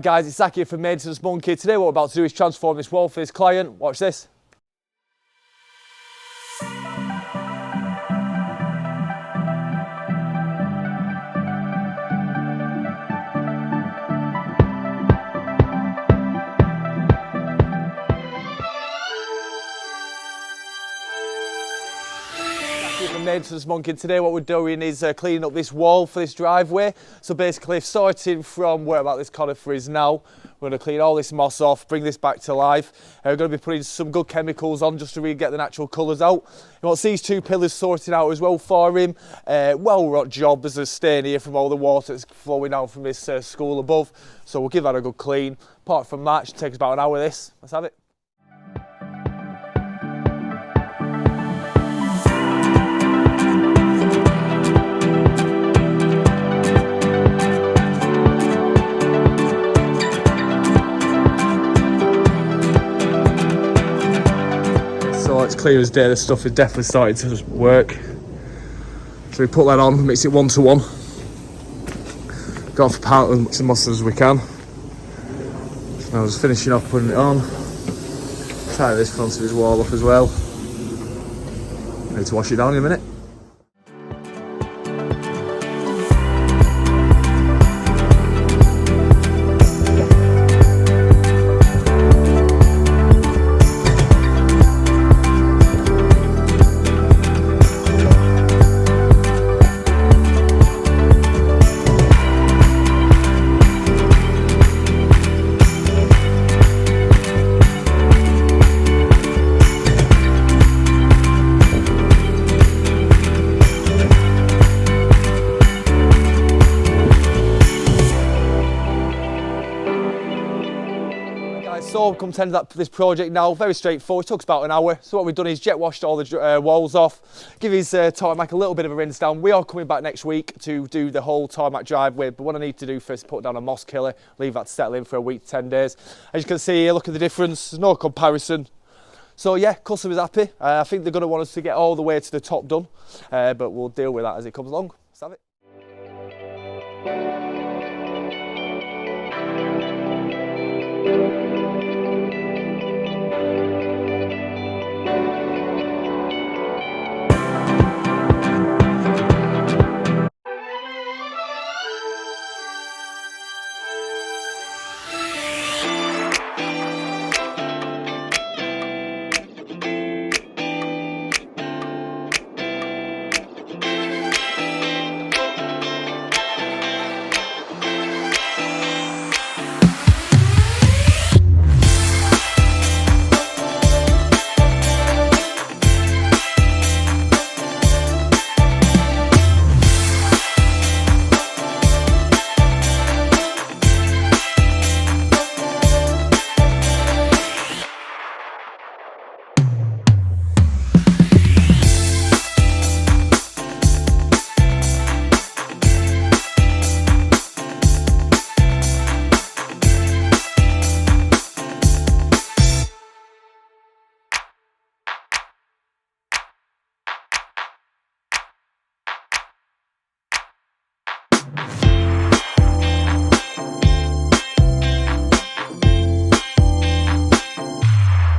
Guys, it's Zach here from Maintenance Monkey. Today what we're about to do is transform this wall for this client. Watch this. From Maintenance Monkey. Today what we're doing is cleaning up this wall for this driveway. So basically, starting from where about this conifer is now, we're going to clean all this moss off, bring this back to life. We're going to be putting some good chemicals on just to really get the natural colours out. He wants these two pillars sorted out as well for him. Well job, there's a stain here from all the water that's flowing out from this school above. So we'll give that a good clean. Apart from that, it should take us about an hour this. Let's have it. So it's clear as day, the stuff is definitely starting to work. So we put that on, mix it 1-to-1. Got off part as much moss as we can. So now just finishing off putting it on. Tie this front of his wall up as well. Need to wash it down in a minute. So come to end of this project now, very straightforward, it took us about an hour. So what we've done is jet washed all the walls off, give his tarmac a little bit of a rinse down. We are coming back next week to do the whole tarmac driveway, but what I need to do first is put down a moss killer, leave that to settle in for a week to 10 days. As you can see here, look at the difference, there's no comparison. So yeah, customer's happy. I think they're going to want us to get all the way to the top done, but we'll deal with that as it comes along.